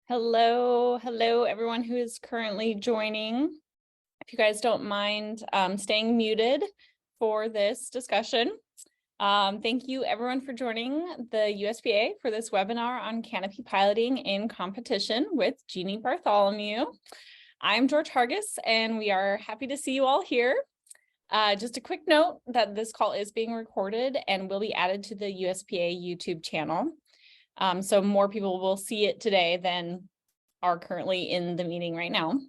Hello, everyone who is currently joining. If you guys don't mind staying muted for this discussion. Thank you everyone for joining the USBA for this webinar on canopy piloting in competition with Jeannie Bartholomew. I'm George Hargis, and we are happy to see you all here. Just a quick note that this call is being recorded and will be added to the USBA YouTube channel. So more people will see it today than are currently in the meeting right now.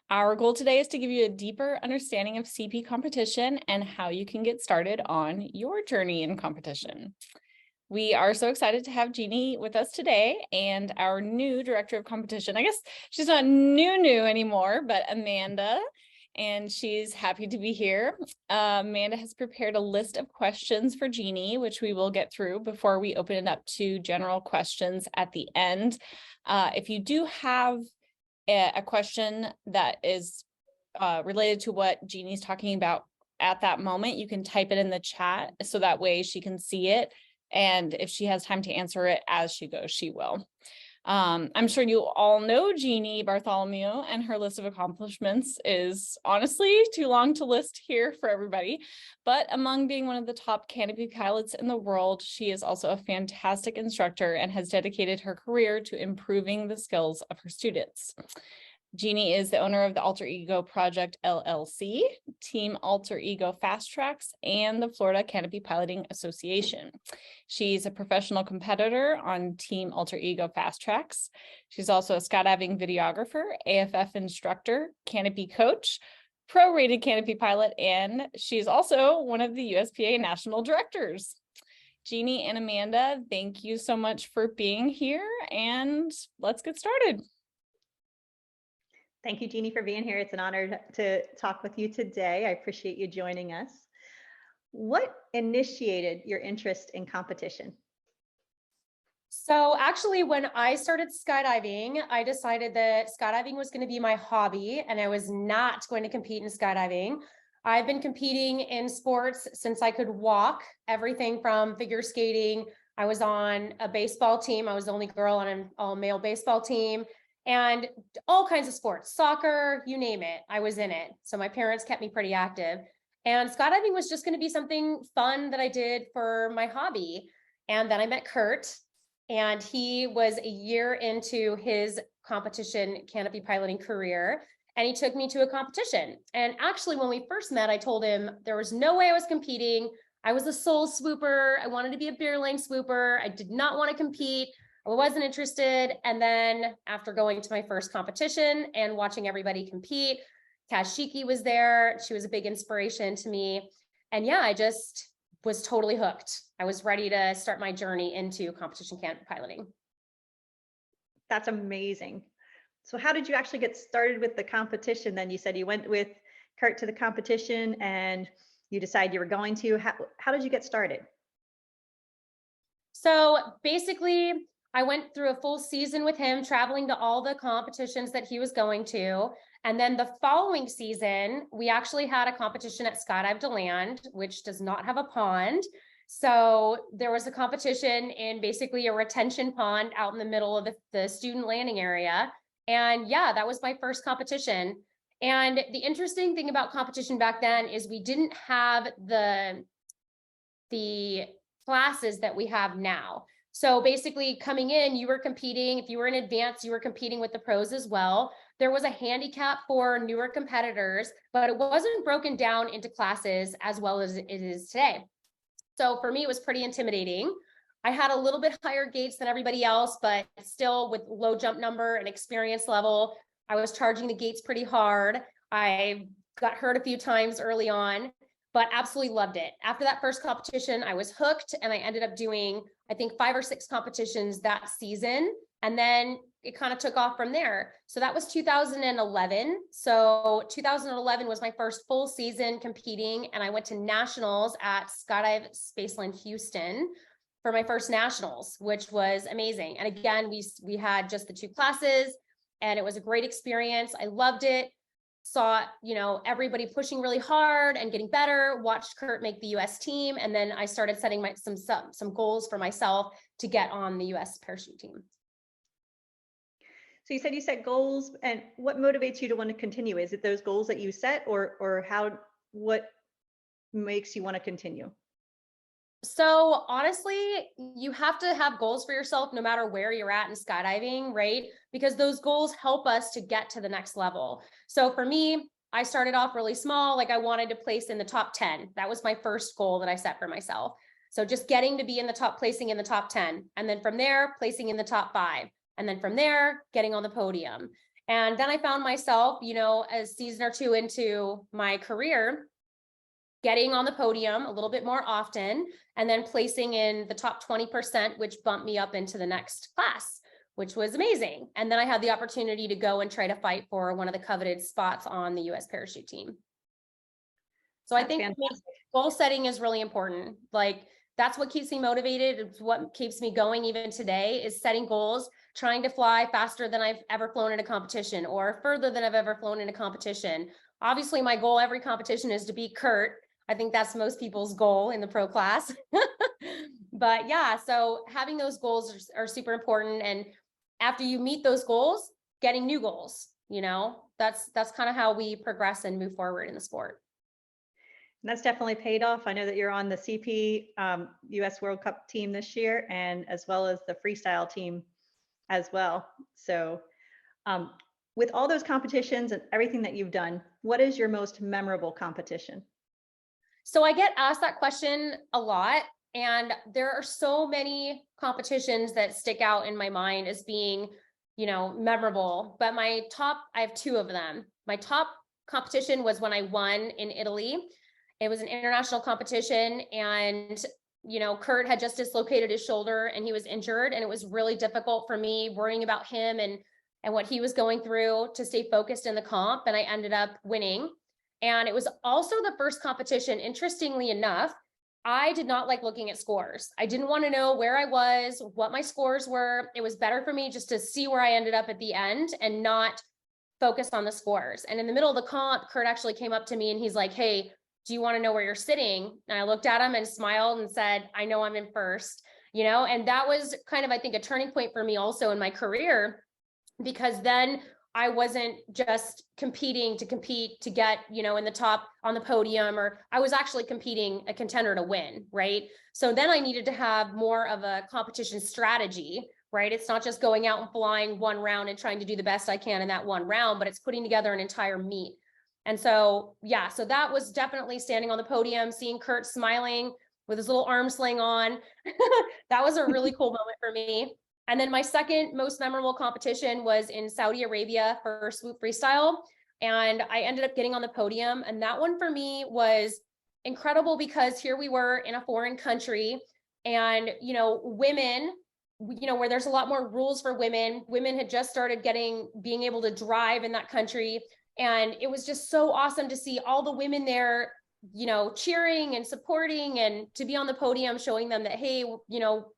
Our goal today is to give you a deeper understanding of CP competition and how you can get started on your journey in competition. We are so excited to have Jeannie with us today and our new director of competition. I guess she's not new anymore, but Amanda, and she's happy to be here. Amanda has prepared a list of questions for Jeannie, which we will get through before we open it up to general questions at the end. If you do have a question that is related to what Jeannie's talking about at that moment, you can type it in the chat so that way she can see it. And if she has time to answer it as she goes, she will. I'm sure you all know Jeannie Bartholomew, and her list of accomplishments is honestly too long to list here for everybody. But among being one of the top canopy pilots in the world, she is also a fantastic instructor and has dedicated her career to improving the skills of her students. Jeannie is the owner of the Alter Ego Project LLC, Team Alter Ego Fast Tracks, and the Florida Canopy Piloting Association. She's a professional competitor on Team Alter Ego Fast Tracks. She's also a skydiving videographer, AFF instructor, canopy coach, pro-rated canopy pilot, and she's also one of the USPA national directors. Jeannie and Amanda, thank you so much for being here, and let's get started. Thank you, Jeannie, for being here. It's an honor to talk with you today. I appreciate you joining us. What initiated your interest in competition? So actually, when I started skydiving, I decided that skydiving was going to be my hobby, and I was not going to compete in skydiving. I've been competing in sports since I could walk, everything from figure skating. I was on a baseball team. I was the only girl on an all-male baseball team. And all kinds of sports, soccer, you name it, I was in it. So my parents kept me pretty active. And skydiving was just going to be something fun that I did for my hobby. And then I met Kurt, and he was a year into his competition canopy piloting career. And he took me to a competition. And actually, when we first met, I told him there was no way I was competing. I was a soul swooper. I wanted to be a beer lane swooper. I did not want to compete. I wasn't interested. And then after going to my first competition and watching everybody compete, Kashiki was there. She was a big inspiration to me. And yeah, I just was totally hooked. I was ready to start my journey into competition canopy piloting. That's amazing. So how did you actually get started with the competition? Then you said you went with Kurt to the competition and you decided you were going to. How did you get started? So basically, I went through a full season with him, traveling to all the competitions that he was going to. And then the following season, we actually had a competition at Skydive to Land, which does not have a pond. So there was a competition in basically a retention pond out in the middle of the student landing area. And yeah, that was my first competition. And the interesting thing about competition back then is we didn't have the classes that we have now. So basically coming in, you were competing. If you were in advance, you were competing with the pros as well. There was a handicap for newer competitors, but it wasn't broken down into classes as well as it is today. So for me, it was pretty intimidating. I had a little bit higher gates than everybody else, but still with low jump number and experience level, I was charging the gates pretty hard. I got hurt a few times early on, but absolutely loved it. After that first competition, I was hooked, and I ended up doing, I think, 5 or 6 competitions that season. And then it kind of took off from there. So that was 2011. So 2011 was my first full season competing, and I went to nationals at Skydive Spaceland Houston for my first nationals, which was amazing. And again, we had just the 2 classes, and it was a great experience. I loved it. Saw, everybody pushing really hard and getting better, watched Kurt make the US team. And then I started setting some goals for myself to get on the US parachute team. So you said you set goals, and what motivates you to want to continue? Is it those goals that you set, or what makes you want to continue? So honestly, you have to have goals for yourself no matter where you're at in skydiving, right? Because those goals help us to get to the next level. So for me, I started off really small, like I wanted to place in the top 10. That was my first goal that I set for myself. So just getting to be in the top, placing in the top 10. And then from there, placing in the top 5. And then from there, getting on the podium. And then I found myself, as season or 2 into my career, getting on the podium a little bit more often, and then placing in the top 20%, which bumped me up into the next class, which was amazing. And then I had the opportunity to go and try to fight for one of the coveted spots on the US parachute team. So I think goal setting is really important. Like, that's what keeps me motivated. It's what keeps me going even today, is setting goals, trying to fly faster than I've ever flown in a competition, or further than I've ever flown in a competition. Obviously, my goal every competition is to beat Kurt. I think that's most people's goal in the pro class. But yeah, so having those goals are super important. And after you meet those goals, getting new goals, that's kind of how we progress and move forward in the sport. And that's definitely paid off. I know that you're on the CP US World Cup team this year, and as well as the freestyle team as well. So with all those competitions and everything that you've done, what is your most memorable competition? So I get asked that question a lot, and there are so many competitions that stick out in my mind as being, memorable, but I have 2 of them. My top competition was when I won in Italy. It was an international competition, and, Kurt had just dislocated his shoulder and he was injured, and it was really difficult for me worrying about him and what he was going through to stay focused in the comp, and I ended up winning. And it was also the first competition, interestingly enough, I did not like looking at scores. I didn't want to know where I was, what my scores were. It was better for me just to see where I ended up at the end and not focus on the scores. And in the middle of the comp, Kurt actually came up to me and he's like, "Hey, do you want to know where you're sitting?" And I looked at him and smiled and said, "I know I'm in first," and that was kind of, I think, a turning point for me also in my career, because then I wasn't just competing to compete to get, in the top on the podium, or I was actually competing a contender to win, right? So then I needed to have more of a competition strategy, right? It's not just going out and flying one round and trying to do the best I can in that one round, but it's putting together an entire meet. And so, yeah, so that was definitely standing on the podium, seeing Kurt smiling with his little arm sling on. That was a really cool moment for me. And then my second most memorable competition was in Saudi Arabia for swoop freestyle. And I ended up getting on the podium. And that one for me was incredible, because here we were in a foreign country, and, women, where there's a lot more rules for women. Women had just started being able to drive in that country. And it was just so awesome to see all the women there, cheering and supporting, and to be on the podium showing them that, hey,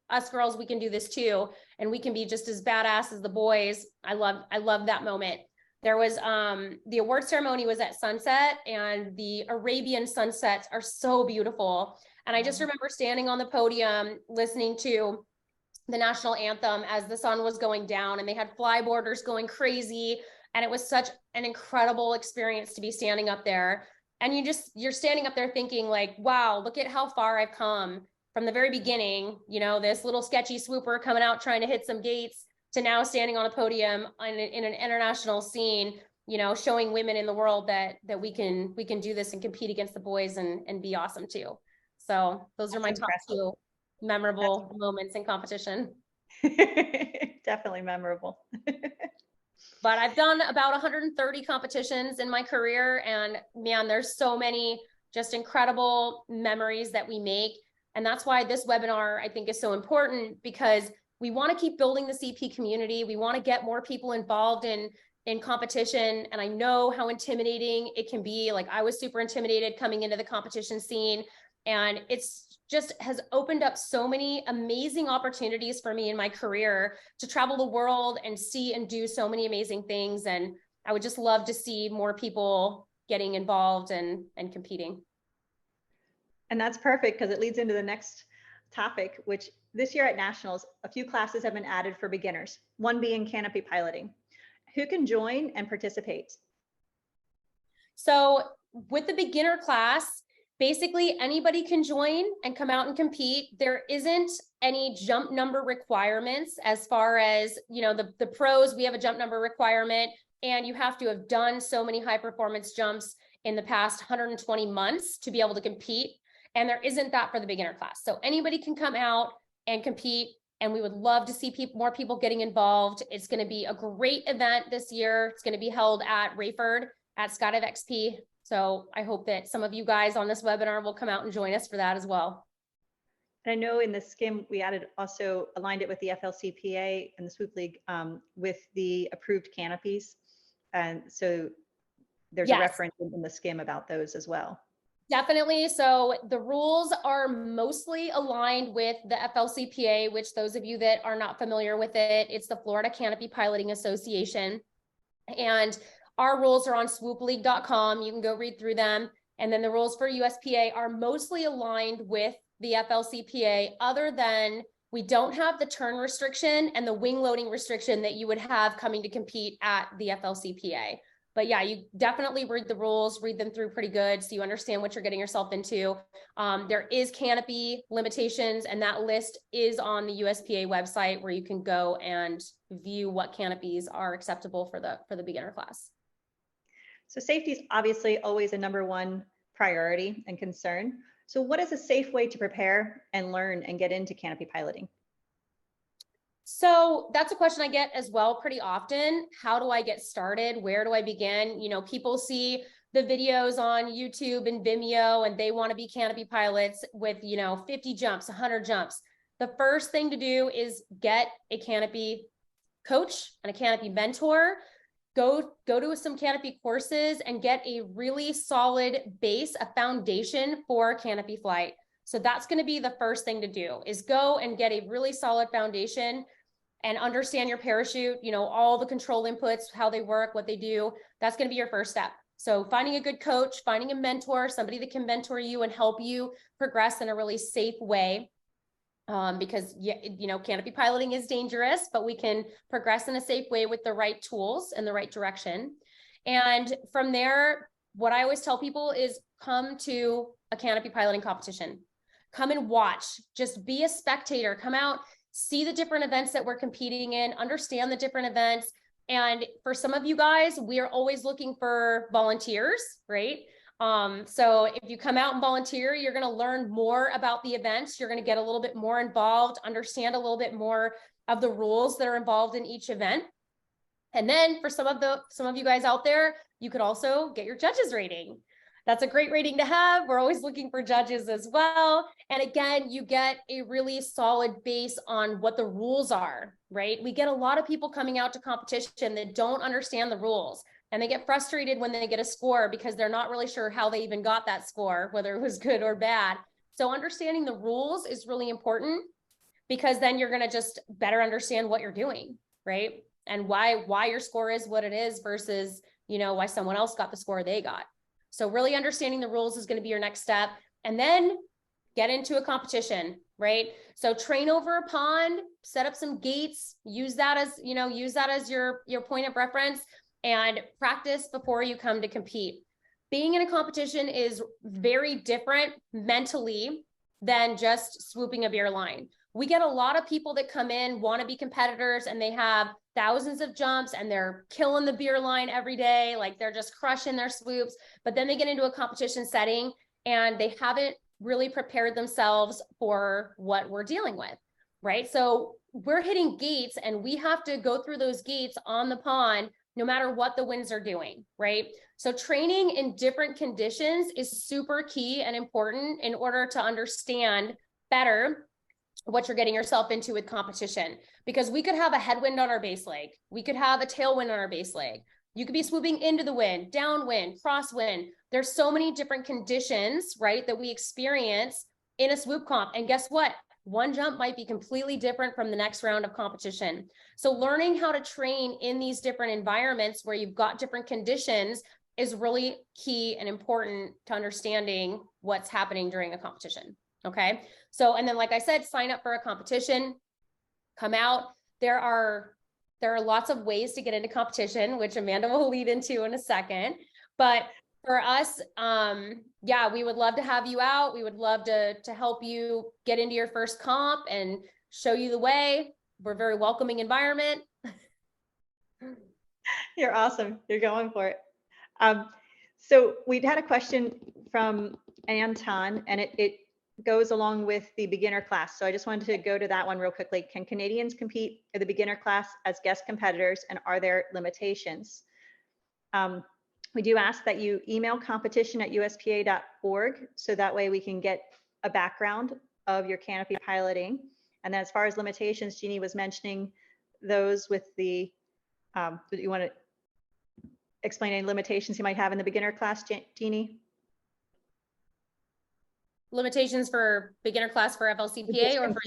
us girls, we can do this too, and we can be just as badass as the boys. I love that moment. There was the award ceremony was at sunset, and the Arabian sunsets are so beautiful. And I just remember standing on the podium listening to the national anthem as the sun was going down, and they had flyboarders going crazy, and it was such an incredible experience to be standing up there. And you're standing up there thinking like, wow, look at how far I've come from the very beginning, this little sketchy swooper coming out trying to hit some gates, to now standing on a podium in an international scene, showing women in the world that we can do this and compete against the boys and be awesome too. So those are my top 2 memorable moments in competition. Definitely memorable. But I've done about 130 competitions in my career, and man, there's so many just incredible memories that we make. And that's why this webinar, I think, is so important, because we want to keep building the CP community. We want to get more people involved in competition. And I know how intimidating it can be. Like, I was super intimidated coming into the competition scene, and it's just has opened up so many amazing opportunities for me in my career to travel the world and see and do so many amazing things. And I would just love to see more people getting involved and competing. And that's perfect, because it leads into the next topic, which this year at Nationals, a few classes have been added for beginners, one being canopy piloting. who can join and participate? So with the beginner class, basically anybody can join and come out and compete. There isn't any jump number requirements as far as, you know, the pros, we have a jump number requirement, and you have to have done so many high performance jumps in the past 120 months to be able to compete. And there isn't that for the beginner class. So anybody can come out and compete, and we would love to see more people getting involved. It's going to be a great event this year. It's going to be held at Rayford at Skydive XP. So I hope that some of you guys on this webinar will come out and join us for that as well. And I know in the skim, we also aligned it with the FLCPA and the Swoop League with the approved canopies. And so there's a reference in the skim about those as well. Definitely. So the rules are mostly aligned with the FLCPA, which those of you that are not familiar with it, it's the Florida Canopy Piloting Association. And our rules are on swoopleague.com. You can go read through them. And then the rules for USPA are mostly aligned with the FLCPA, other than we don't have the turn restriction and the wing loading restriction that you would have coming to compete at the FLCPA. But yeah, you definitely read the rules, read them through pretty good so you understand what you're getting yourself into. There is canopy limitations, and that list is on the USPA website where you can go and view what canopies are acceptable for the beginner class. So safety is obviously always a #1 priority and concern. So what is a safe way to prepare and learn and get into canopy piloting? So that's a question I get as well pretty often. How do I get started? Where do I begin? You know, people see the videos on YouTube and Vimeo, and they want to be canopy pilots with, you know, 50 jumps, 100 jumps. The first thing to do is get a canopy coach and a canopy mentor. Go to some canopy courses and get a really solid base, a foundation for canopy flight. So that's going to be the first thing to do, is go and get a really solid foundation and understand your parachute, you know, all the control inputs, how they work, what they do. That's going to be your first step. So finding a good coach, finding a mentor, somebody that can mentor you and help you progress in a really safe way. Because, you know, canopy piloting is dangerous, but we can progress in a safe way with the right tools and the right direction. And from there, what I always tell people is come to a canopy piloting competition. Come and watch, just be a spectator, come out, see the different events that we're competing in, understand the different events. And for some of you guys, we are always looking for volunteers, right? So if you come out and volunteer, you're going to learn more about the events. You're going to get a little bit more involved, understand a little bit more of the rules that are involved in each event. And then for some of you guys out there, you could also get your judges rating. That's a great rating to have. We're always looking for judges as well. And again, you get a really solid base on what the rules are, right? We get a lot of people coming out to competition that don't understand the rules. And they get frustrated when they get a score because they're not really sure how they even got that score, whether it was good or bad. So understanding the rules is really important, because then you're going to just better understand what you're doing, right? And why your score is what it is versus, you know, why someone else got the score they got. So really understanding the rules is going to be your next step. And then get into a competition, right? So train over a pond, set up some gates, use that as your point of reference, and practice before you come to compete. Being in a competition is very different mentally than just swooping a beer line. We get a lot of people that come in, want to be competitors, and they have thousands of jumps and they're killing the beer line every day. Like they're just crushing their swoops, but then they get into a competition setting and they haven't really prepared themselves for what we're dealing with, right? So we're hitting gates and we have to go through those gates on the pond no matter what the winds are doing, right? So training in different conditions is super key and important in order to understand better what you're getting yourself into with competition. Because we could have a headwind on our base leg. We could have a tailwind on our base leg. You could be swooping into the wind, downwind, crosswind. There's so many different conditions, right, that we experience in a swoop comp. And guess what? One jump might be completely different from the next round of competition. So learning how to train in these different environments where you've got different conditions is really key and important to understanding what's happening during a competition. Okay. So, and then, like I said, sign up for a competition, come out. There are There are lots of ways to get into competition, which Amanda will lead into in a second. But for us, yeah, we would love to have you out. We would love to help you get into your first comp and show you the way. We're a very welcoming environment. You're awesome. You're going for it. So we'd had a question from Anton, and it goes along with the beginner class. So I just wanted to go to that one real quickly. Can Canadians compete in the beginner class as guest competitors, and are there limitations? We do ask that you email competition@uspa.org, so that way we can get a background of your canopy piloting. And then as far as limitations, Jeannie was mentioning those with the, do you want to explain any limitations you might have in the beginner class, Jeannie? Limitations for beginner class for FLCPA or for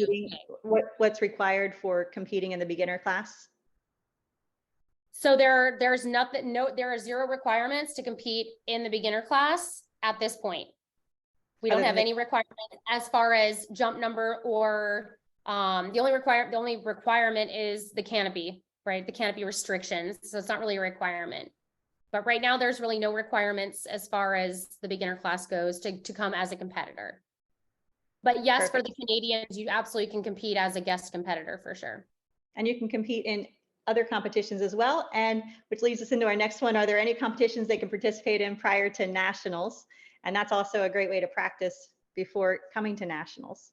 what's required for competing in the beginner class? So there's nothing, there are zero requirements to compete in the beginner class at this point. We don't have any requirement as far as jump number or the only requirement is the canopy, right? The canopy restrictions. So it's not really a requirement. But right now there's really no requirements as far as the beginner class goes to come as a competitor. But yes, Perfect. For the Canadians, you absolutely can compete as a guest competitor for sure. And you can compete in other competitions as well. And which leads us into our next one. Are there any competitions they can participate in prior to nationals? And that's also a great way to practice before coming to nationals.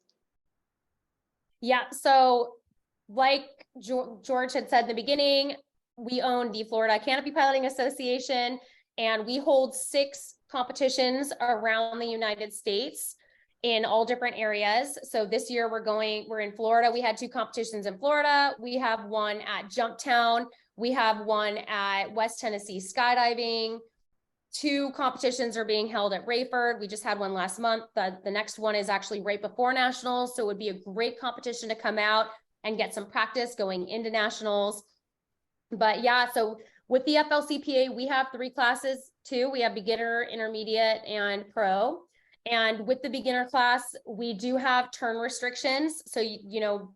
Yeah, so like George had said in the beginning, we own the Florida Canopy Piloting Association, and we hold 6 competitions around the United States in all different areas. So this year we're in Florida. We had 2 competitions in Florida. We have one at Jumptown. We have one at West Tennessee Skydiving. 2 competitions are being held at Rayford. We just had one last month. The next one is actually right before nationals. So it would be a great competition to come out and get some practice going into nationals. But yeah, so with the FLCPA, we have 3 classes too. We have beginner, intermediate, and pro. And with the beginner class, we do have turn restrictions. So, you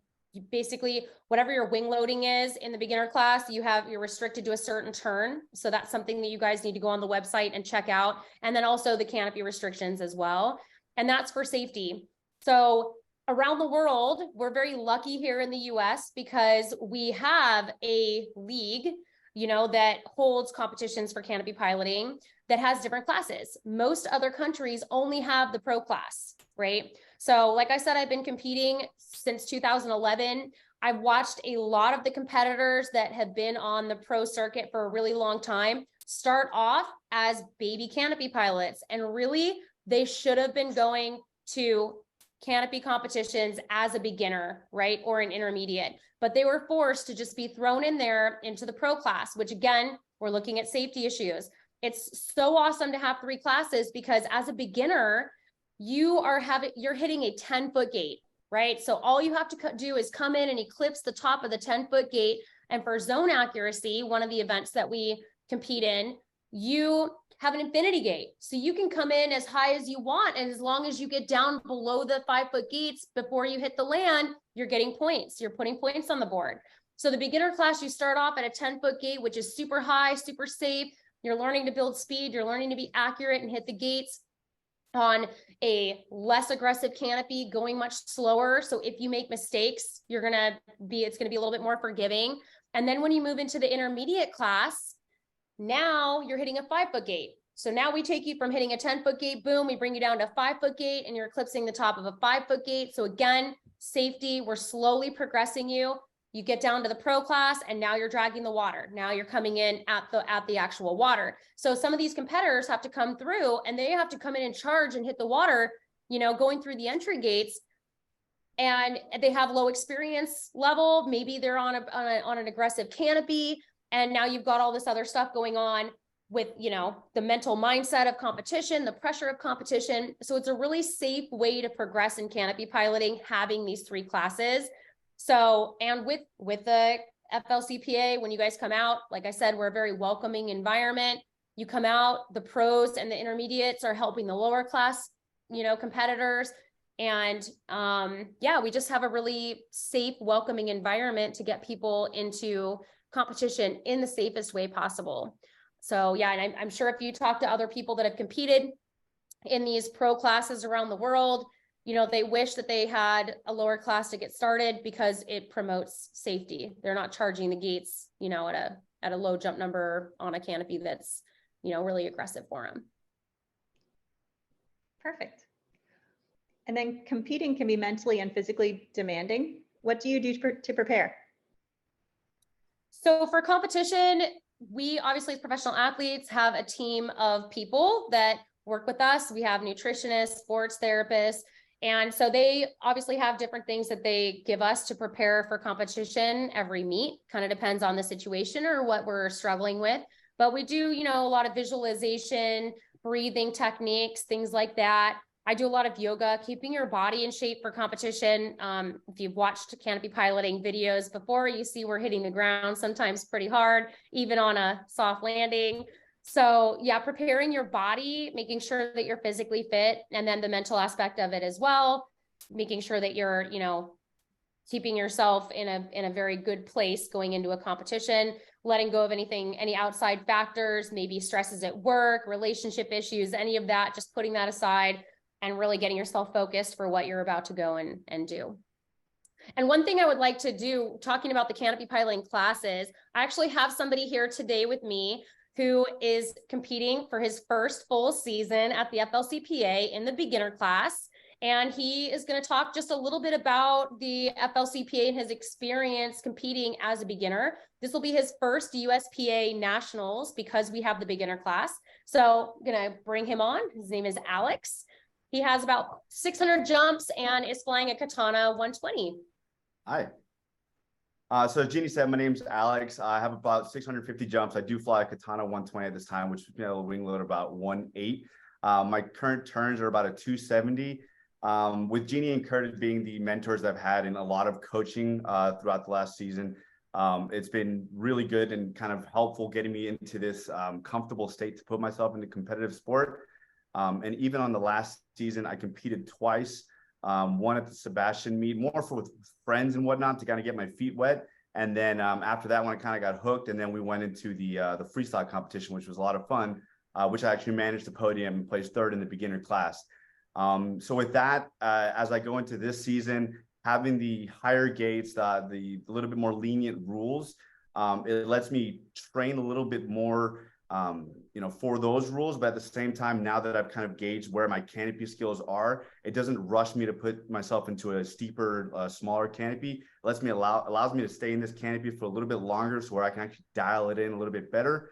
basically, whatever your wing loading is in the beginner class, you're restricted to a certain turn. So that's something that you guys need to go on the website and check out. And then also the canopy restrictions as well. And that's for safety. So around the world, we're very lucky here in the US because we have a league, that holds competitions for canopy piloting that has different classes. Most other countries only have the pro class, right? So like I said, I've been competing since 2011. I've watched a lot of the competitors that have been on the pro circuit for a really long time start off as baby canopy pilots. And really, they should have been going to canopy competitions as a beginner, right? Or an intermediate, but they were forced to just be thrown in there into the pro class, which again, we're looking at safety issues. It's so awesome to have 3 classes because as a beginner, you're hitting a 10-foot gate, right? So all you have to do is come in and eclipse the top of the 10-foot gate. And for zone accuracy, one of the events that we compete in, you have an infinity gate. So you can come in as high as you want. And as long as you get down below the 5-foot gates before you hit the land, you're getting points. You're putting points on the board. So the beginner class, you start off at a 10-foot gate, which is super high, super safe. You're learning to build speed. You're learning to be accurate and hit the gates on a less aggressive canopy, going much slower. So if you make mistakes, it's going to be a little bit more forgiving. And then when you move into the intermediate class, now you're hitting a 5-foot gate. So now we take you from hitting a 10-foot gate, boom, we bring you down to a 5-foot gate and you're eclipsing the top of a 5-foot gate. So again, safety, we're slowly progressing you. You get down to the pro class and now you're dragging the water. Now you're coming in at the actual water. So some of these competitors have to come through and they have to come in and charge and hit the water, going through the entry gates, and they have low experience level. Maybe they're on an aggressive canopy. And now you've got all this other stuff going on with, the mental mindset of competition, the pressure of competition. So it's a really safe way to progress in canopy piloting, having these 3 classes. So, and with the FLCPA, when you guys come out, like I said, we're a very welcoming environment. You come out, the pros and the intermediates are helping the lower class, competitors. And yeah, we just have a really safe, welcoming environment to get people into competition in the safest way possible. So yeah, and I'm sure if you talk to other people that have competed in these pro classes around the world, you know, they wish that they had a lower class to get started because it promotes safety. They're not charging the gates, you know, at a low jump number on a canopy that's, you know, really aggressive for them. Perfect. And then competing can be mentally and physically demanding. What do you do to prepare? So for competition, we obviously as professional athletes have a team of people that work with us. We have nutritionists, sports therapists, and so they obviously have different things that they give us to prepare for competition every meet. Kind of depends on the situation or what we're struggling with. But we do, you know, a lot of visualization, breathing techniques, things like that. I do a lot of yoga, keeping your body in shape for competition. If you've watched Canopy piloting videos before, you see we're hitting the ground sometimes pretty hard, even on a soft landing. So yeah, preparing your body, making sure that you're physically fit, and then the mental aspect of it as well, making sure that you're, you know, keeping yourself in a very good place going into a competition, letting go of anything, any outside factors, maybe stresses at work, relationship issues, any of that, just putting that aside and really getting yourself focused for what you're about to go and do. And one thing I would like to do, talking about the Canopy piloting classes, I actually have somebody here today with me who is competing for his first full season at the FLCPA in the beginner class. And he is going to talk just a little bit about the FLCPA and his experience competing as a beginner. This will be his first USPA nationals because we have the beginner class. So I'm going to bring him on. His name is Alex. He has about 600 jumps and is flying a Katana 120. Hi. So as Jeannie said, my name's Alex. I have about 650 jumps. I do fly a Katana 120 at this time, which is a wing load about 1.8. My current turns are about a 270. With Jeannie and Curtis being the mentors I've had in a lot of coaching throughout the last season, it's been really good and kind of helpful getting me into this comfortable state to put myself into competitive sport. And even on the last season, I competed twice. One at the Sebastian meet, more for with friends and whatnot to kind of get my feet wet. And then after that one, I kind of got hooked. And then we went into the freestyle competition, which was a lot of fun, which I actually managed to podium and placed third in the beginner class. So with that, as I go into this season, having the higher gates, the little bit more lenient rules, it lets me train a little bit more, you know, for those rules. But at the same time, now that I've kind of gauged where my canopy skills are, it doesn't rush me to put myself into a steeper, smaller canopy. It lets me allows me to stay in this canopy for a little bit longer, so where I can actually dial it in a little bit better.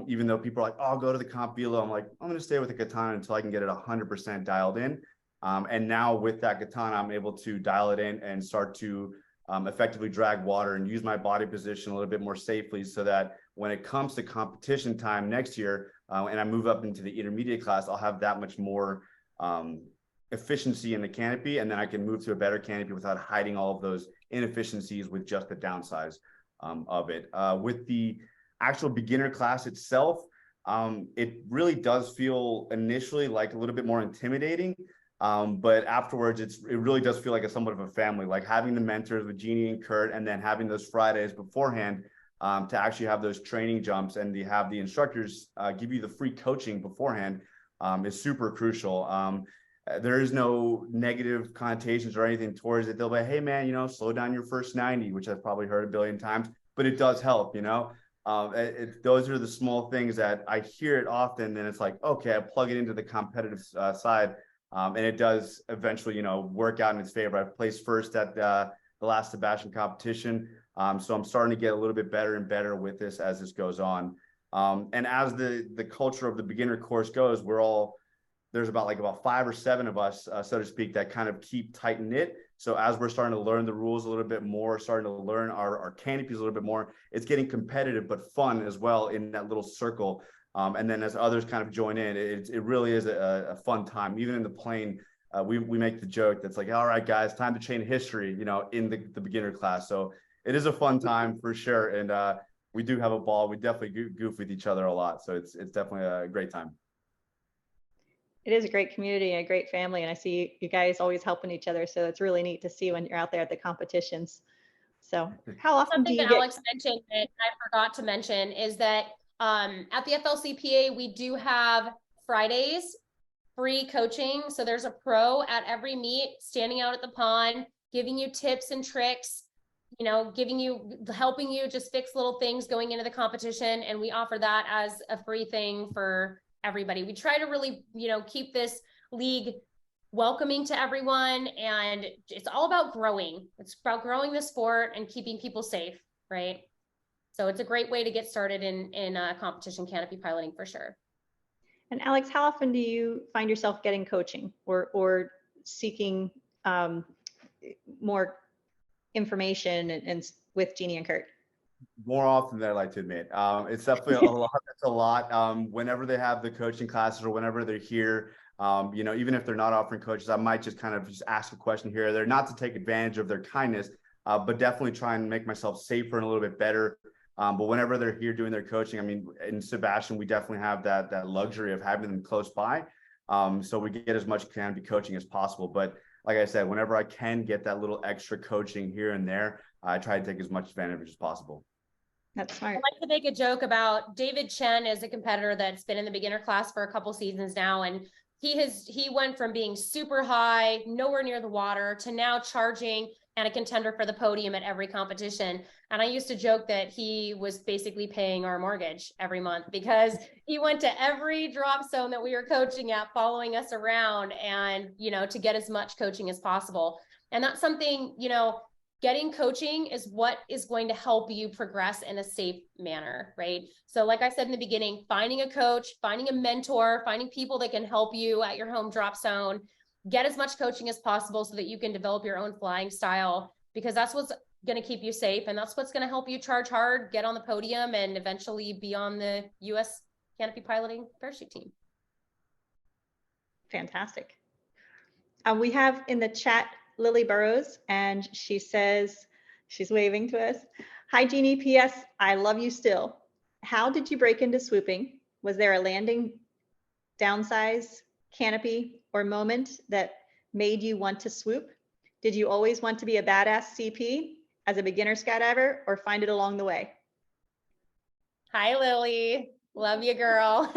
Even though people are like, oh, I'll go to the comp velo, I'm like, I'm going to stay with the Katana until I can get it 100% dialed in. And now with that Katana, I'm able to dial it in and start to effectively drag water and use my body position a little bit more safely, so that when it comes to competition time next year, and I move up into the intermediate class, I'll have that much more efficiency in the canopy, and then I can move to a better canopy without hiding all of those inefficiencies with just the downsize of it. With the actual beginner class itself, it really does feel initially like a little bit more intimidating. But afterwards, it really does feel like a somewhat of a family, like having the mentors with Jeannie and Kurt, and then having those Fridays beforehand to actually have those training jumps and have the instructors give you the free coaching beforehand is super crucial. There is no negative connotations or anything towards it. They'll be, hey man, you know, slow down your first 90, which I've probably heard a billion times, but it does help, you know. Those are the small things that I hear it often, and it's like, okay, I plug it into the competitive side. And it does eventually, you know, work out in its favor. I've placed first at the last Sebastian competition. So I'm starting to get a little bit better and better with this as this goes on. And as the culture of the beginner course goes, there's about 5 or 7 of us, so to speak, that kind of keep tight knit. So as we're starting to learn the rules a little bit more, starting to learn our canopies a little bit more, it's getting competitive, but fun as well in that little circle. And then as others kind of join in, it really is a fun time. Even in the plane, we make the joke that's like, all right, guys, time to change history, you know, in the beginner class. So it is a fun time for sure. And we do have a ball. We definitely goof with each other a lot. So it's definitely a great time. It is a great community and a great family. And I see you guys always helping each other. So it's really neat to see when you're out there at the competitions. So how often do Something you that get? Alex mentioned that I forgot to mention is that at the FLCPA, we do have Fridays free coaching. So there's a pro at every meet standing out at the pond, giving you tips and tricks, you know, helping you just fix little things going into the competition. And we offer that as a free thing for everybody. We try to really, you know, keep this league welcoming to everyone, and it's all about growing. It's about growing the sport and keeping people safe, right? So it's a great way to get started in competition canopy piloting for sure. And Alex, how often do you find yourself getting coaching or seeking more information and with Jeannie and Kurt? More often than I like to admit. It's definitely a lot. It's a lot. Whenever they have the coaching classes or whenever they're here, you know, even if they're not offering coaches, I might just kind of just ask a question here or there, not to take advantage of their kindness, but definitely try and make myself safer and a little bit better. But whenever they're here doing their coaching, I mean, in Sebastian, we definitely have that luxury of having them close by. So we get as much canopy coaching as possible. But like I said, whenever I can get that little extra coaching here and there, I try to take as much advantage as possible. That's smart. I like to make a joke about David Chen is a competitor that's been in the beginner class for a couple seasons now. And he went from being super high, nowhere near the water, to now charging and a contender for the podium at every competition. And I used to joke that he was basically paying our mortgage every month because he went to every drop zone that we were coaching at, following us around, and, you know, to get as much coaching as possible. And that's something, you know, getting coaching is what is going to help you progress in a safe manner, right? So like I said in the beginning, finding a coach, finding a mentor, finding people that can help you at your home drop zone, get as much coaching as possible so that you can develop your own flying style, because that's what's going to keep you safe. And that's what's going to help you charge hard, get on the podium, and eventually be on the US canopy piloting parachute team. Fantastic. We have in the chat Lily Burroughs, and she says, she's waving to us. Hi, Jeannie. P.S. I love you still. How did you break into swooping? Was there a landing, downsize, canopy, or moment that made you want to swoop? Did you always want to be a badass CP as a beginner skydiver, or find it along the way? Hi, Lily. Love you, girl.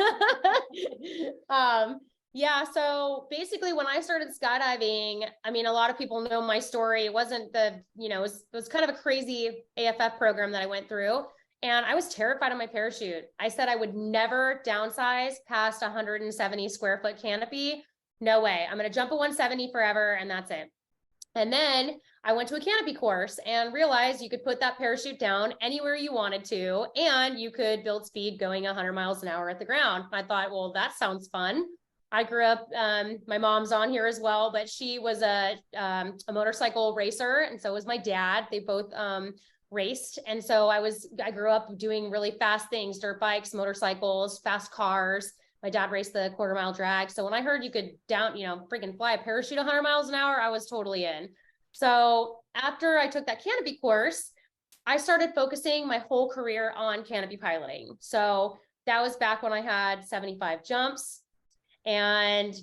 Yeah, so basically when I started skydiving, I mean, a lot of people know my story. It wasn't the, you know, it was kind of a crazy AFF program that I went through. And I was terrified of my parachute. I said I would never downsize past 170 square foot canopy. No way. I'm going to jump a 170 forever, and that's it. And then I went to a canopy course and realized you could put that parachute down anywhere you wanted to, and you could build speed going 100 miles an hour at the ground. I thought, well, that sounds fun. I grew up, my mom's on here as well, but she was a motorcycle racer, and so was my dad. They both raced. And so I grew up doing really fast things, dirt bikes, motorcycles, fast cars. My dad raced the quarter-mile drag. So when I heard you could freaking fly a parachute 100 miles an hour, I was totally in. So after I took that canopy course, I started focusing my whole career on canopy piloting. So that was back when I had 75 jumps. And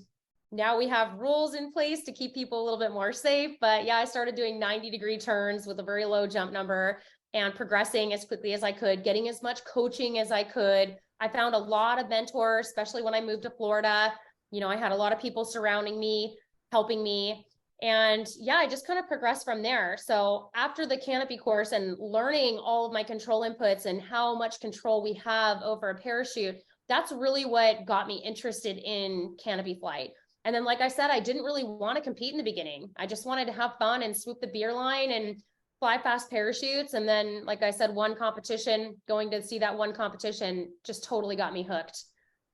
now we have rules in place to keep people a little bit more safe. But yeah, I started doing 90-degree turns with a very low jump number and progressing as quickly as I could, getting as much coaching as I could. I found a lot of mentors, especially when I moved to Florida. You know, I had a lot of people surrounding me, helping me. And yeah, I just kind of progressed from there. So after the canopy course and learning all of my control inputs and how much control we have over a parachute, that's really what got me interested in canopy flight. And then, like I said, I didn't really want to compete in the beginning. I just wanted to have fun and swoop the beer line and fly fast parachutes. And then, like I said, one competition, going to see that one competition just totally got me hooked.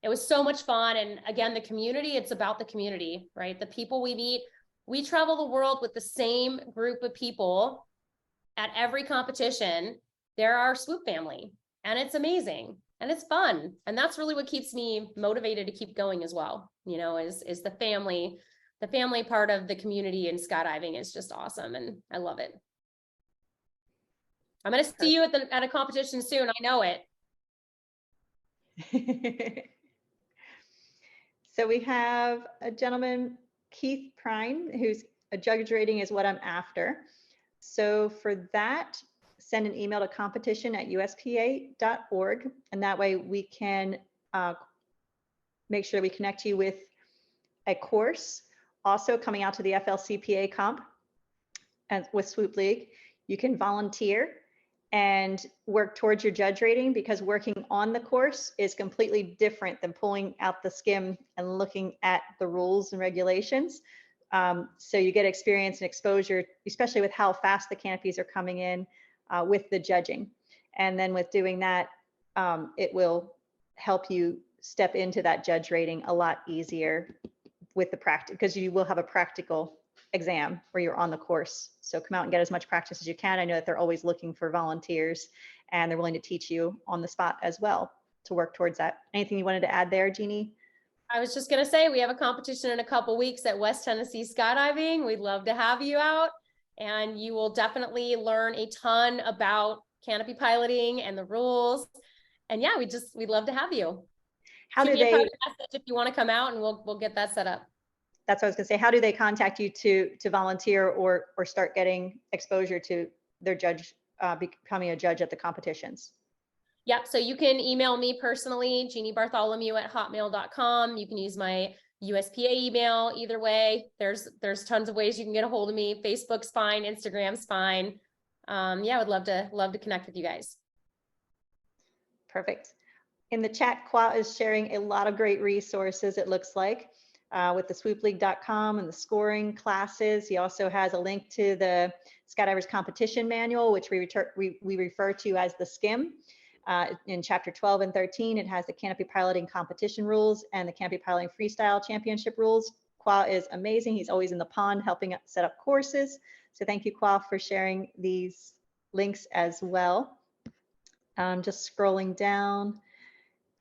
It was so much fun. And again, the community, it's about the community, right? The people we meet, we travel the world with the same group of people at every competition. They're our swoop family, and it's amazing. And it's fun. And that's really what keeps me motivated to keep going as well, you know, is the family part of the community in skydiving is just awesome. And I love it. I'm going to see you at a competition soon. I know it. So we have a gentleman, Keith Prine, who's a judge rating is what I'm after. So for that, send an email to competition@uspa.org, and that way we can make sure we connect you with a course. Also coming out to the FLCPA comp and with Swoop League, you can volunteer and work towards your judge rating, because working on the course is completely different than pulling out the skim and looking at the rules and regulations. So you get experience and exposure, especially with how fast the canopies are coming in with the judging. And then with doing that, it will help you step into that judge rating a lot easier with the practice, because you will have a practical exam where you're on the course. So come out and get as much practice as you can. I know that they're always looking for volunteers, and they're willing to teach you on the spot as well to work towards that. Anything you wanted to add there, Jeannie? I was just going to say, we have a competition in a couple weeks at West Tennessee Skydiving. We'd love to have you out, and you will definitely learn a ton about canopy piloting and the rules. And yeah, we'd love to have you. How do Shoot me a they, private message if you want to come out, and we'll get that set up. that's what I was gonna say, how do they contact you to volunteer or start getting exposure to their judge, becoming a judge at the competitions? Yep. So you can email me personally, Jeannie Bartholomew @hotmail.com. You can use my USPA email. Either way, there's tons of ways you can get a hold of me. Facebook's fine, Instagram's fine. Yeah, I would love to connect with you guys. Perfect. In the chat, Kwa is sharing a lot of great resources, it looks like, with the swoopleague.com and the scoring classes. He also has a link to the Skydivers Competition Manual, which we refer to as the SKIM. In chapter 12 and 13, it has the canopy piloting competition rules and the canopy piloting freestyle championship rules. Kwa is amazing. He's always in the pond helping set up courses. So thank you, Kwa, for sharing these links as well. Just scrolling down.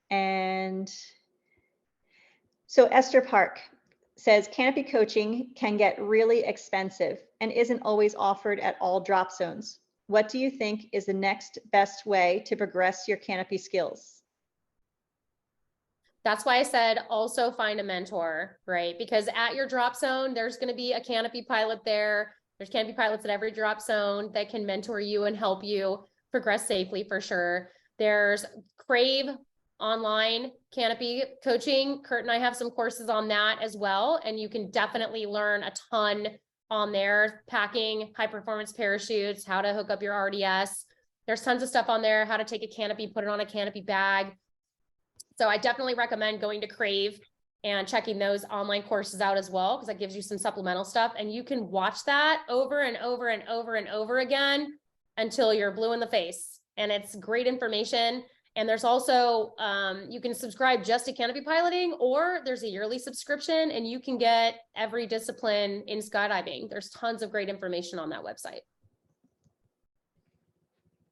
And so Esther Park says, canopy coaching can get really expensive and isn't always offered at all drop zones. What do you think is the next best way to progress your canopy skills? That's why I said also find a mentor, right? Because at your drop zone, there's going to be a canopy pilot there. There's canopy pilots at every drop zone that can mentor you and help you progress safely, for sure. There's Crave online canopy coaching. Kurt and I have some courses on that as well. And you can definitely learn a ton on there, packing, high performance parachutes, how to hook up your RDS. There's tons of stuff on there, how to take a canopy, put it on a canopy bag. So I definitely recommend going to Crave and checking those online courses out as well, because that gives you some supplemental stuff, and you can watch that over and over and over and over again until you're blue in the face. And it's great information. And there's also, you can subscribe just to canopy piloting, or there's a yearly subscription and you can get every discipline in skydiving. There's tons of great information on that website.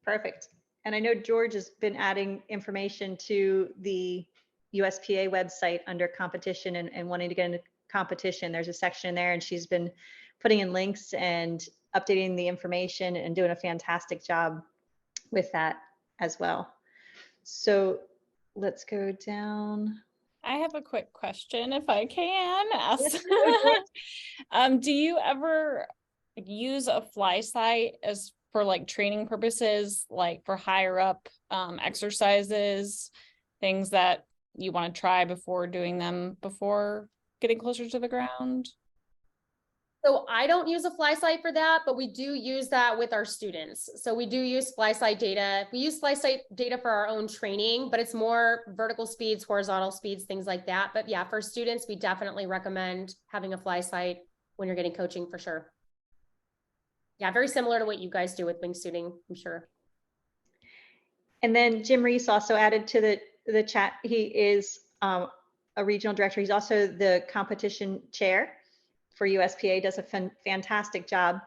Perfect. And I know George has been adding information to the USPA website under competition and wanting to get into competition. There's a section there, and she's been putting in links and updating the information and doing a fantastic job with that as well. So let's go down. I have a quick question, if I can ask. Yes, do you ever use a fly site as for like training purposes, like for higher up exercises, things that you want to try before doing them, before getting closer to the ground? So I don't use a fly site for that, but we do use that with our students. So we do use fly site data. We use fly site data for our own training, but it's more vertical speeds, horizontal speeds, things like that. But yeah, for students, we definitely recommend having a fly site when you're getting coaching, for sure. Yeah, very similar to what you guys do with wingsuiting, I'm sure. And then Jim Reese also added to the chat. He is a regional director. He's also the competition chair for USPA, does a fantastic job.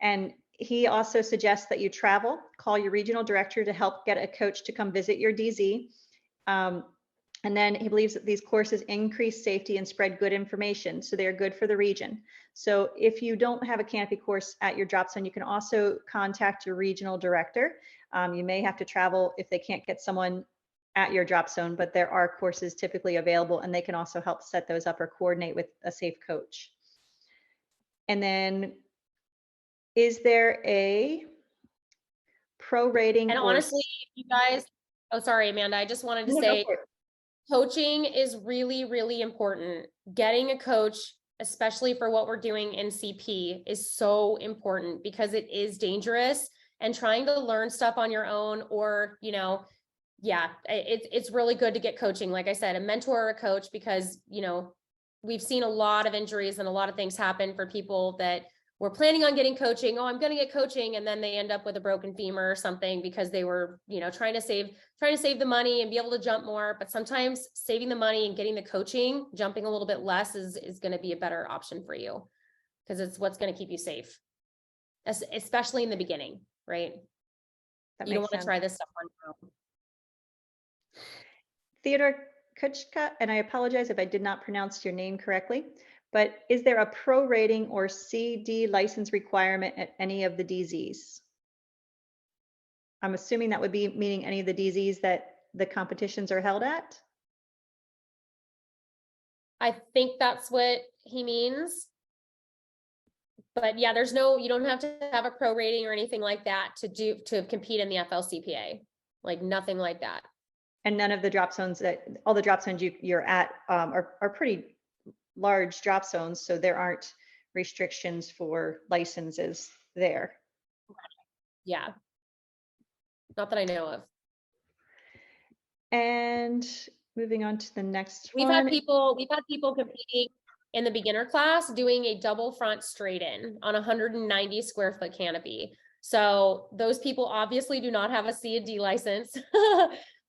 And he also suggests that you travel, call your regional director to help get a coach to come visit your DZ. And then he believes that these courses increase safety and spread good information, so they're good for the region. So if you don't have a canopy course at your drop zone, you can also contact your regional director. You may have to travel if they can't get someone at your drop zone, but there are courses typically available, and they can also help set those up or coordinate with a safe coach. And then Is there a pro rating? And honestly, you guys, oh, sorry, Amanda, I just wanted to say, coaching is really, really important. Getting a coach, especially for what we're doing in CP, is so important because it is dangerous, and trying to learn stuff on your own, or, you know, yeah, it's really good to get coaching. Like I said, a mentor or a coach, because, you know, we've seen a lot of injuries and a lot of things happen for people that were planning on getting coaching. Oh, I'm going to get coaching. And then they end up with a broken femur or something because they were, you know, trying to save the money and be able to jump more. But sometimes saving the money and getting the coaching, jumping a little bit less is going to be a better option for you, because it's what's going to keep you safe, especially in the beginning, right? You don't want to try this stuff on your own. Theodore Kuchka, and I apologize if I did not pronounce your name correctly, but is there a pro rating or CD license requirement at any of the DZs? I'm assuming that would be meaning any of the DZs that the competitions are held at. I think that's what he means. But yeah, you don't have to have a pro rating or anything like that to compete in the FLCPA, like nothing like that. And none of the drop zones all the drop zones you're at are pretty large drop zones, so there aren't restrictions for licenses there. Yeah, not that I know of. And moving on to the next We've one. had people competing in the beginner class doing a double front straight in on a 190 square foot canopy. So those people obviously do not have a C and D license,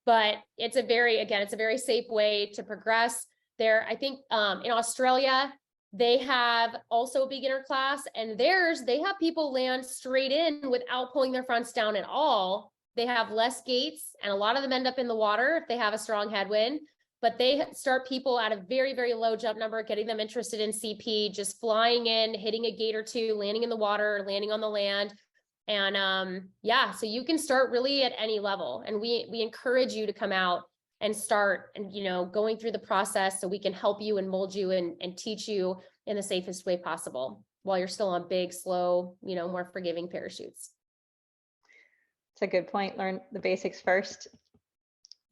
but it's a very safe way to progress there. I think in Australia, they have also a beginner class, and they have people land straight in without pulling their fronts down at all. They have less gates, and a lot of them end up in the water if they have a strong headwind, but they start people at a very, very low jump number, getting them interested in CP, just flying in, hitting a gate or two, landing in the water, landing on the land. And yeah, so you can start really at any level, and we encourage you to come out and start, and, you know, going through the process so we can help you and mold you and teach you in the safest way possible while you're still on big, slow, you know, more forgiving parachutes. It's a good point. Learn the basics first.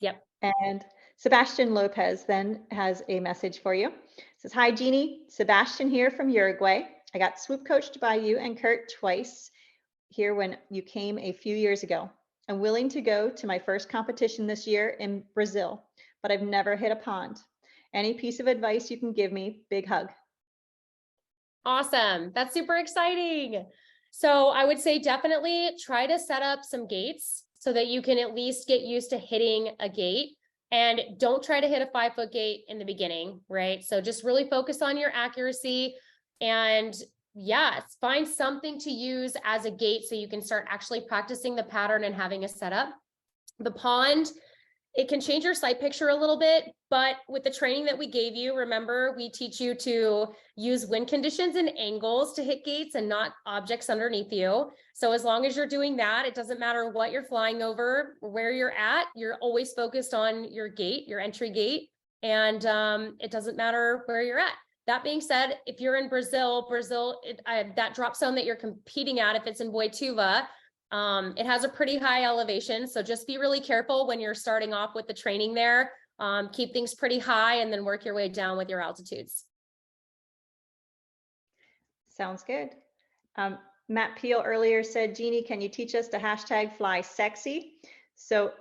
Yep. And Sebastian Lopez then has a message for you. It says, hi, Jeannie. Sebastian here from Uruguay. I got swoop coached by you and Kurt twice here when you came a few years ago. I'm willing to go to my first competition this year in Brazil, but I've never hit a pond. Any piece of advice you can give me? Big hug. Awesome. That's super exciting. So I would say definitely try to set up some gates so that you can at least get used to hitting a gate, and don't try to hit a 5-foot gate in the beginning, right? So just really focus on your accuracy, and yeah, find something to use as a gate so you can start actually practicing the pattern and having a setup. The pond, it can change your sight picture a little bit, but with the training that we gave you, remember, we teach you to use wind conditions and angles to hit gates and not objects underneath you. So as long as you're doing that, it doesn't matter what you're flying over, where you're at, you're always focused on your gate, your entry gate, and it doesn't matter where you're at. That being said, if you're in Brazil, that drop zone that you're competing at, if it's in Boituva, it has a pretty high elevation. So just be really careful when you're starting off with the training there. Keep things pretty high and then work your way down with your altitudes. Sounds good. Matt Peel earlier said, Jeannie, can you teach us to hashtag fly sexy? So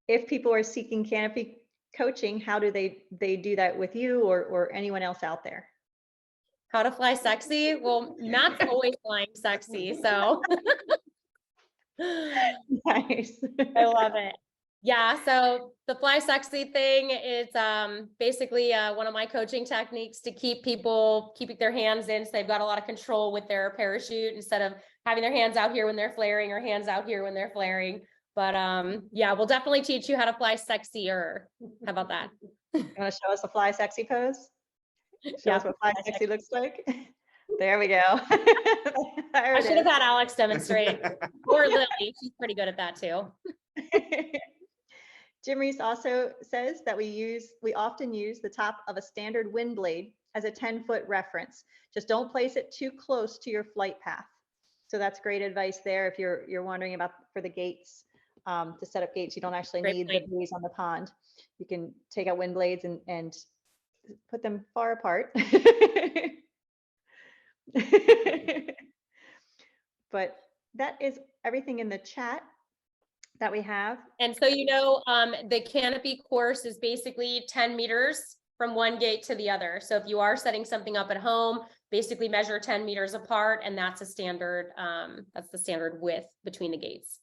if people are seeking canopy coaching, how do they do that with you or anyone else out there? How to fly sexy? Well, Matt's always flying sexy, so nice. I love it. Yeah, so the fly sexy thing is basically one of my coaching techniques to keep their hands in, so they've got a lot of control with their parachute instead of having their hands out here when they're flaring or hands out here when they're flaring. But yeah, we'll definitely teach you how to fly sexier. How about that? You want to show us a fly sexy pose? Show us what fly sexy looks like. There we go. I should have had Alex demonstrate, or Lily. She's pretty good at that too. Jim Reese also says that we often use the top of a standard wind blade as a 10-foot reference. Just don't place it too close to your flight path. So that's great advice there. If you're wondering about for the gates, to set up gates, you don't actually Great need point. the buoys on the pond. You can take out wind blades and put them far apart. But that is everything in the chat that we have. And so, the canopy course is basically 10 meters from one gate to the other. So if you are setting something up at home, basically measure 10 meters apart, and that's a standard, that's the standard width between the gates.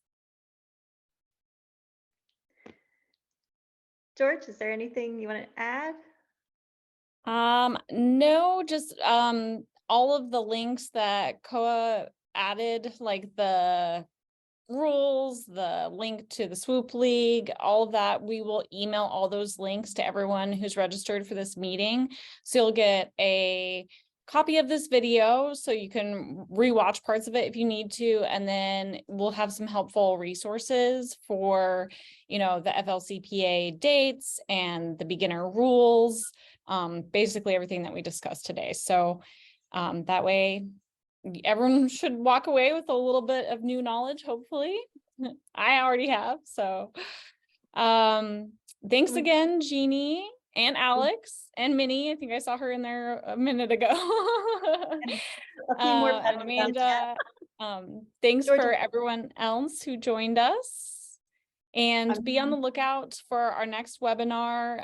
George, is there anything you want to add? No, just all of the links that Koa added, like the rules, the link to the Swoop League, all of that, we will email all those links to everyone who's registered for this meeting. So you'll get a copy of this video so you can rewatch parts of it if you need to, and then we'll have some helpful resources for, the FLCPA dates and the beginner rules, basically everything that we discussed today. So that way everyone should walk away with a little bit of new knowledge, hopefully. I already have. So thanks again, Jeannie and Alex and Minnie. I think I saw her in there a minute ago. A few more and Amanda. Thanks George, for everyone else who joined us. And be on the lookout for our next webinar.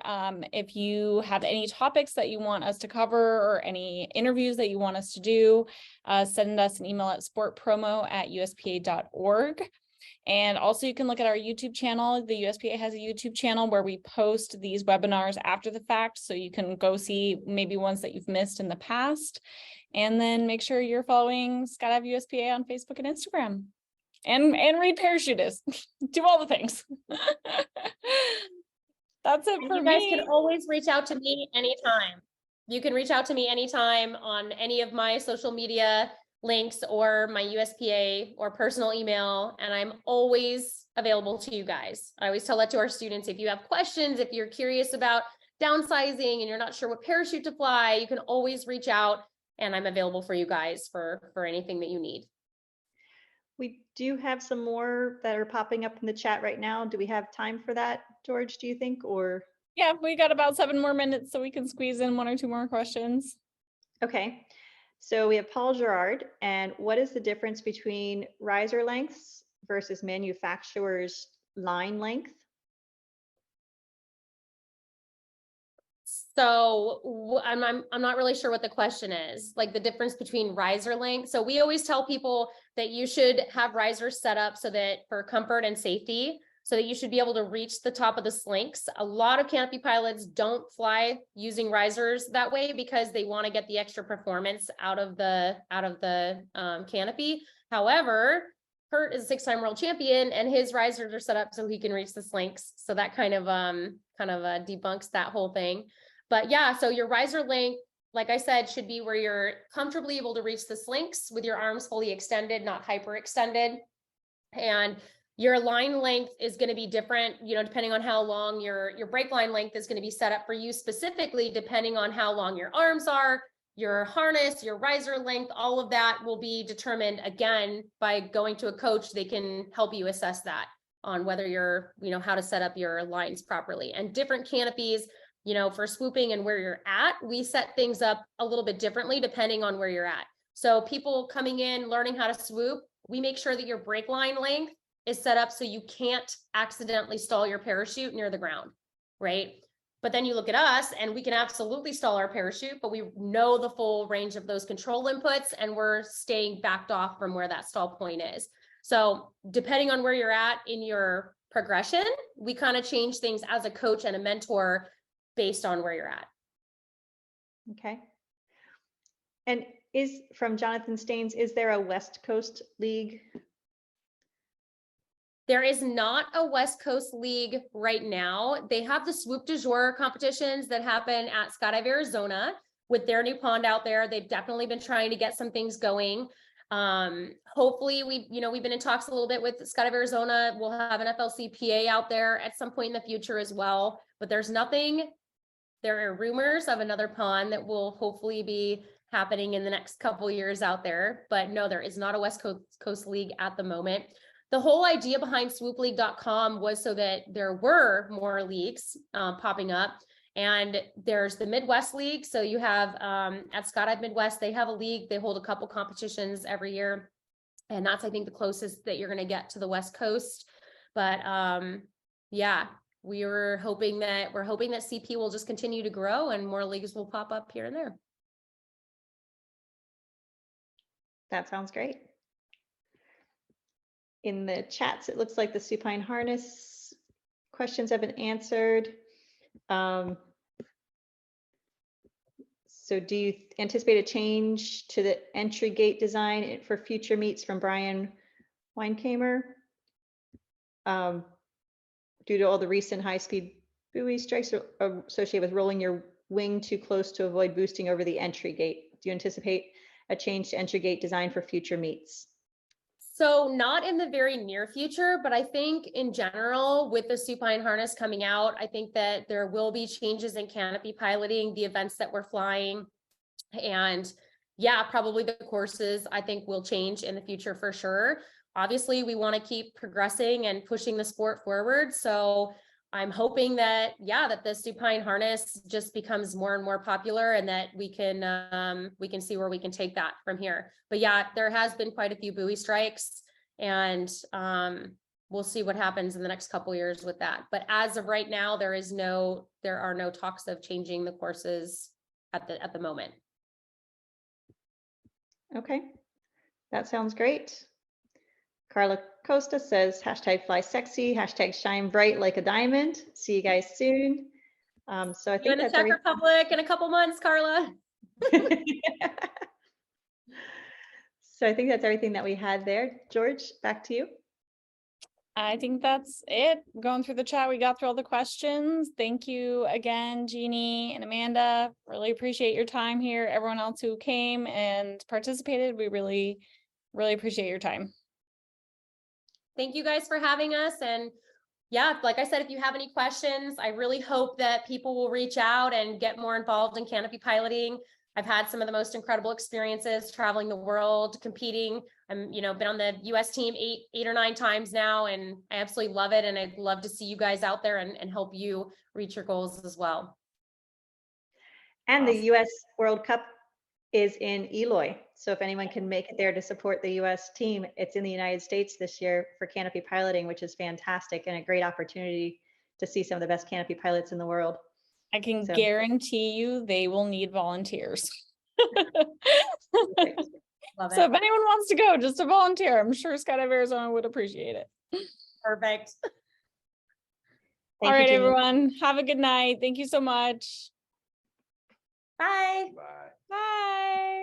If you have any topics that you want us to cover or any interviews that you want us to do, send us an email at sportpromo@uspa.org. And also you can look at our YouTube channel. The USPA has a YouTube channel where we post these webinars after the fact. So you can go see maybe ones that you've missed in the past. And then make sure you're following Skydive USPA on Facebook and Instagram. And read Parachutist. Do all the things. That's it for me. You guys can always reach out to me anytime. You can reach out to me anytime on any of my social media links or my USPA or personal email, and I'm always available to you guys. I always tell that to our students. If you have questions, if you're curious about downsizing and you're not sure what parachute to fly, you can always reach out, and I'm available for you guys for anything that you need. we do have some more that are popping up in the chat right now. Do we have time for that, George, do you think, or? Yeah, we got about 7 more minutes, so we can squeeze in 1 or 2 more questions. Okay, so we have Paul Gerard, and what is the difference between riser lengths versus manufacturer's line length? So I'm not really sure what the question is, like the difference between riser length. So we always tell people that you should have risers set up so that for comfort and safety, so that you should be able to reach the top of the slinks. A lot of Canopy pilots don't fly using risers that way because they want to get the extra performance out of the canopy. However, Kurt is a 6-time world champion, and his risers are set up so he can reach the slinks. So that kind of debunks that whole thing. But yeah, so your riser length, like I said, should be where you're comfortably able to reach the slinks with your arms fully extended, not hyperextended. And your line length is going to be different, depending on how long your brake line length is going to be set up for you specifically, depending on how long your arms are, your harness, your riser length, all of that will be determined again by going to a coach. They can help you assess that on whether you're, how to set up your lines properly. And different canopies, for swooping and where you're at, we set things up a little bit differently depending on where you're at. So people coming in, learning how to swoop, we make sure that your brake line length is set up so you can't accidentally stall your parachute near the ground, right? But then you look at us and we can absolutely stall our parachute, but we know the full range of those control inputs and we're staying backed off from where that stall point is. So depending on where you're at in your progression, we kind of change things as a coach and a mentor based on where you're at. Okay. And from Jonathan Staines, is there a West Coast League? There is not a West Coast League right now. They have the Swoop du Jour competitions that happen at Skydive Arizona with their new pond out there. They've definitely been trying to get some things going. Hopefully we've been in talks a little bit with Skydive Arizona. We'll have an FLCPA out there at some point in the future as well, but there's nothing. There are rumors of another pond that will hopefully be happening in the next couple years out there. But no, there is not a West Coast League at the moment. The whole idea behind swoopleague.com was so that there were more leagues popping up. And there's the Midwest League. So you have at Skydive Midwest, they have a league. They hold a couple competitions every year. And that's, I think, the closest that you're going to get to the West Coast. But yeah, we're hoping that CP will just continue to grow and more leagues will pop up here and there. That sounds great. In the chats, it looks like the Supine Harness questions have been answered. So do you anticipate a change to the entry gate design for future meets from Brian Weinkamer? Due to all the recent high-speed buoy strikes associated with rolling your wing too close to avoid boosting over the entry gate. Do you anticipate a change to entry gate design for future meets? So not in the very near future, but I think in general with the Supine Harness coming out, I think that there will be changes in canopy piloting, the events that we're flying. And yeah, probably the courses I think will change in the future for sure. Obviously, we want to keep progressing and pushing the sport forward. So I'm hoping that, yeah, that the Supine Harness just becomes more and more popular and that we can see where we can take that from here. But yeah, there has been quite a few buoy strikes and we'll see what happens in the next couple of years with that. But as of right now, there are no talks of changing the courses at the moment. Okay, that sounds great. Carla Costa says, #fly sexy, #shine bright like a diamond. See you guys soon. So I think in the Czech Republic in a couple months, Carla. So I think that's everything that we had there. George, back to you. I think that's it. Going through the chat, we got through all the questions. Thank you again, Jeannie and Amanda. Really appreciate your time here. Everyone else who came and participated, we really, really appreciate your time. Thank you guys for having us. And yeah, like I said, if you have any questions, I really hope that people will reach out and get more involved in canopy piloting. I've had some of the most incredible experiences traveling the world, competing. I'm, been on the US team eight or 9 times now, and I absolutely love it. And I'd love to see you guys out there and help you reach your goals as well. And awesome. The US World Cup is in Eloy. So if anyone can make it there to support the US team, it's in the United States this year for canopy piloting, which is fantastic and a great opportunity to see some of the best canopy pilots in the world. I can guarantee you they will need volunteers. So if anyone wants to go just to volunteer, I'm sure Skydive Arizona would appreciate it. Perfect. All right, everyone. Have a good night. Thank you so much. Bye. Bye. Bye.